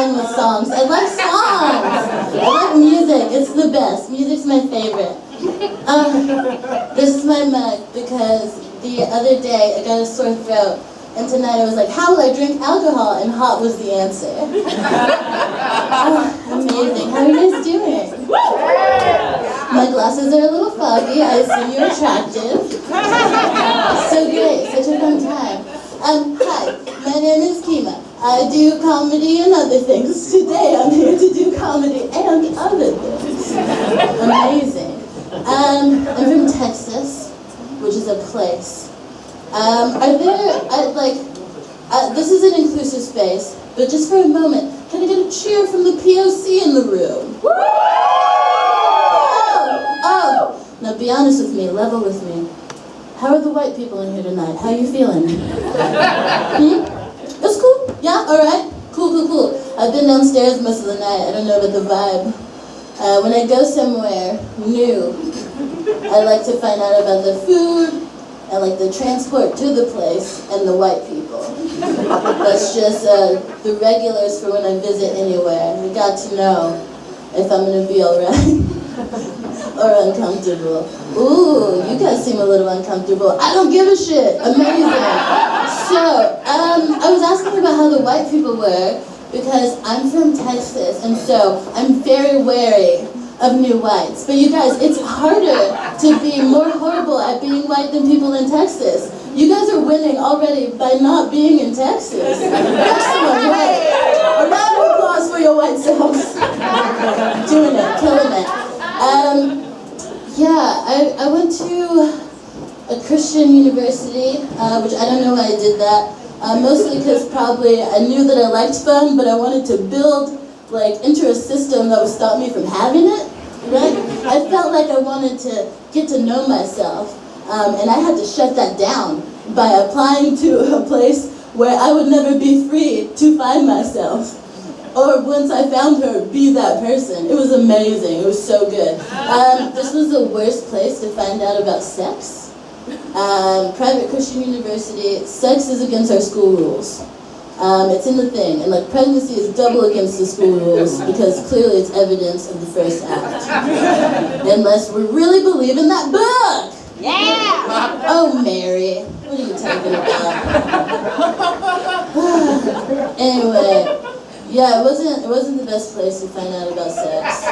done with songs. I like songs. I like music. It's the best. Music's my favorite. This is my mug because the other day I got a sore throat, and tonight I was like, how will I drink alcohol? And hot was the answer. Amazing. How are you guys doing? My glasses are a little foggy. I assume you're attractive. So great. Such a fun time. Hi, my name is Kemah. I do comedy and other things. Today I'm here to do comedy and other things. Amazing. I'm from Texas, which is a place. This is an inclusive space, but just for a moment, can I get a cheer from the POC in the room? Oh, now be honest with me, level with me. How are the white people in here tonight? How are you feeling? That's cool? Yeah? Alright? Cool. I've been downstairs most of the night. I don't know about the vibe. When I go somewhere new, I like to find out about the food, and like the transport to the place, and the white people. That's just the regulars for when I visit anywhere. I got to know if I'm going to be alright or uncomfortable. Ooh, you guys seem a little uncomfortable. I don't give a shit. Amazing. So, I was asking about how the white people were because I'm from Texas, and so I'm very wary of new whites. But you guys, it's harder to be more horrible at being white than people in Texas. You guys are winning already by not being in Texas. Excellent, right? A round of applause for your white selves. Doing it, killing it. I went to a Christian university, which I don't know why I did that. Mostly because probably I knew that I liked fun, but I wanted to build into a system that would stop me from having it, right? I felt like I wanted to get to know myself, and I had to shut that down by applying to a place where I would never be free to find myself. Or once I found her, be that person. It was amazing. It was so good. This was the worst place to find out about sex. Private Christian university, sex is against our school rules. It's in the thing, and pregnancy is double against the school rules because clearly it's evidence of the first act. Unless we really believe in that book! Yeah! Oh, Mary, what are you talking about? Anyway, yeah, it wasn't the best place to find out about sex.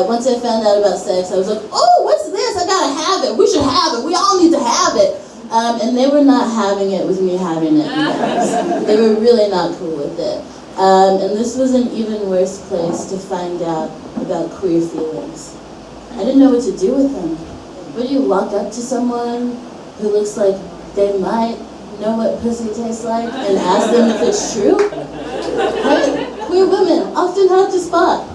Once I found out about sex, I was like, oh, what's this? I gotta have it. We should have it. We all need to have it. And they were not having it with me having it, you guys. They were really not cool with it. And this was an even worse place to find out about queer feelings. I didn't know what to do with them. Would you walk up to someone who looks like they might know what pussy tastes like and ask them if it's true? Right? Queer women, often hard to spot.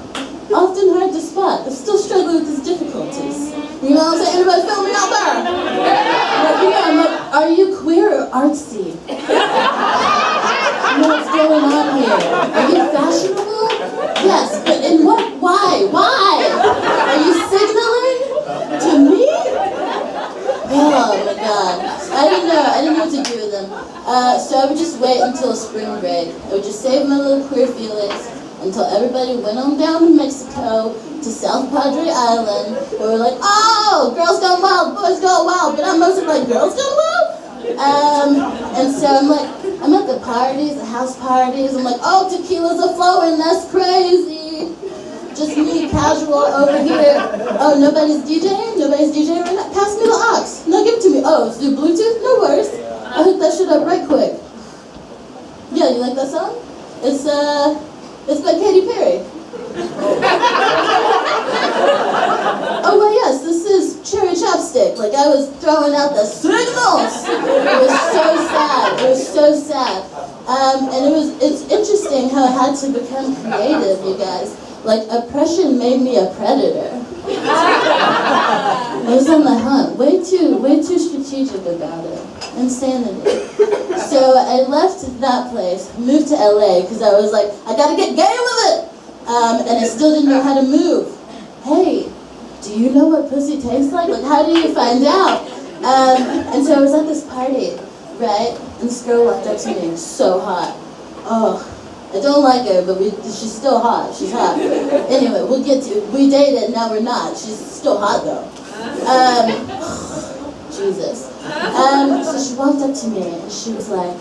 I'm still struggling with these difficulties. You know what I'm saying? Anybody feel me out there? I'm like, are you queer or artsy? What's going on here? Are you fashionable? Yes, but in what? Why? Are you signaling to me? Oh my God. I didn't know what to do with them. So I would just wait until spring break. I would just save my little queer feelings until everybody went on down to Mexico, to South Padre Island, where we're like, oh, girls gone wild, boys gone wild, but I'm mostly like, girls gone wild? And so I'm at the parties, the house parties, I'm like, oh, tequila's a-flowing, that's crazy. Just me, casual, over here. Oh, nobody's DJing right now? Pass me the aux. No, give it to me. Oh, it's through Bluetooth? No worries. I hooked that shit up right quick. Yeah, you like that song? It's by Katy Perry. Oh, well, yes, this is Cherry Chopstick. I was throwing out the signals. It was so sad. And it's interesting how I had to become creative, you guys. Oppression made me a predator. I was on the hunt, way too strategic about it. Insanity. So I left that place, moved to LA, because I was like, I gotta get gay with it! And I still didn't know how to move. Hey, do you know what pussy tastes like? How do you find out? And so I was at this party, right? And this girl walked up to me, so hot. Oh, I don't like her, but she's still hot. She's hot. Anyway, we dated, now we're not. She's still hot though. Jesus. So she walked up to me and she was like,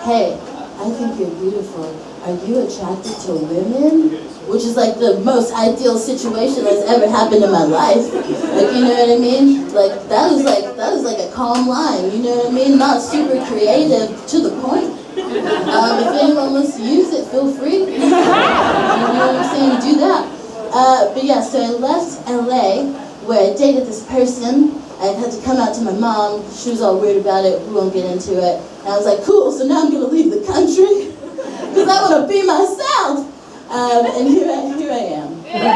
hey, I think you're beautiful. Are you attracted to women? Which is like the most ideal situation that's ever happened in my life. Like, you know what I mean? Like that was like a calm line, you know what I mean? Not super creative, to the point. If anyone wants to use it, feel free. You know what I'm saying? Do that. But yeah, so I left LA where I dated this person. I had to come out to my mom. She was all weird about it. We won't get into it. And I was like, cool, so now I'm going to leave the country because I want to be myself. And here I am. Yes,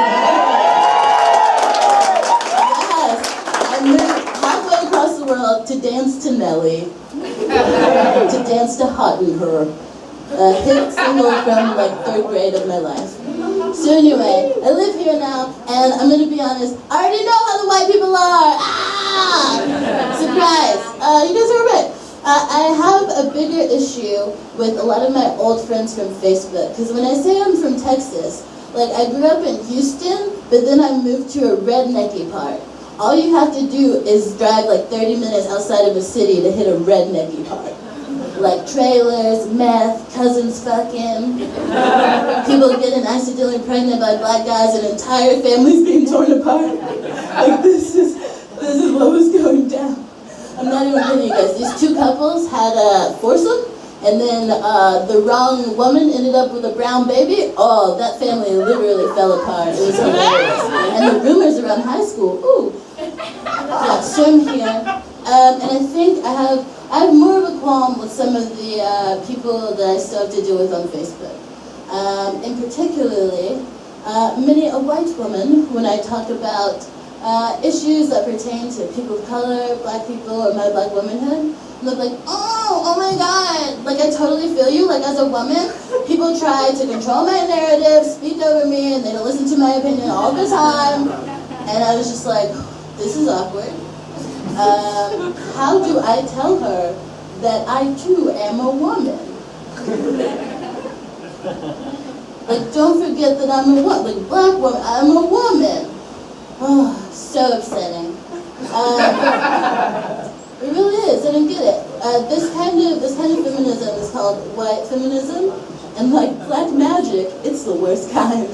I moved halfway across the world to dance to Nelly, to dance to Hot in Her, a hit single from like 3rd grade of my life. So anyway, I live here now, and I'm going to be honest, I already know how the white people are. Ah! Surprise. You guys are right. I have a bigger issue with a lot of my old friends from Facebook, because when I say I'm from Texas, like I grew up in Houston, but then I moved to a rednecky part. All you have to do is drive like 30 minutes outside of a city to hit a rednecky part. Like trailers, meth, cousins fucking, people getting accidentally pregnant by black guys, and entire families being torn apart. Like this is what was going down. I'm not even kidding you guys. These 2 couples had a foursome, and then the wrong woman ended up with a brown baby. Oh, that family literally fell apart. It was hilarious. And the rumors around high school, ooh. Yeah, so I'm here. And I think I have more of a qualm with some of the people that I still have to deal with on Facebook. In particularly, many a white woman, when I talk about issues that pertain to people of color, black people, or my black womanhood, they're like, oh my God, like I totally feel you, like as a woman, people try to control my narrative, speak over me, and they don't listen to my opinion all the time, and I was just like, this is awkward. How do I tell her that I too am a woman? Like, don't forget that I'm a woman, like black woman, I'm a woman. Oh, so upsetting. It really is. I don't get it. This kind of feminism is called white feminism, and like black magic, it's the worst kind.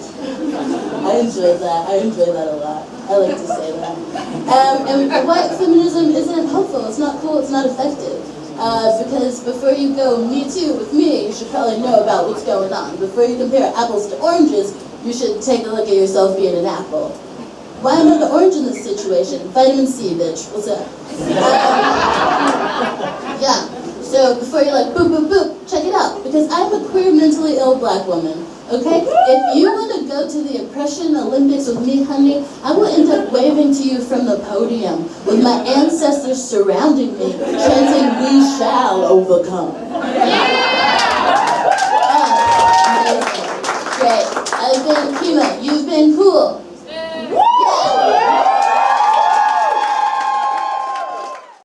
I enjoy that a lot. I like to say that. And white feminism isn't helpful. It's not cool. It's not effective. Because before you go me too with me, you should probably know about what's going on. Before you compare apples to oranges, you should take a look at yourself being an apple. Why am I the orange in this situation? Vitamin C, bitch. What's up? Yeah. So before you're like, boop, boop, boop, check it out. Because I'm a queer, mentally ill black woman. Okay? If you want to go to the Oppression Olympics with me, honey, I will end up waving to you from the podium with my ancestors surrounding me, chanting, we shall overcome. Amazing. Great. I've been Kemah. You've been cool.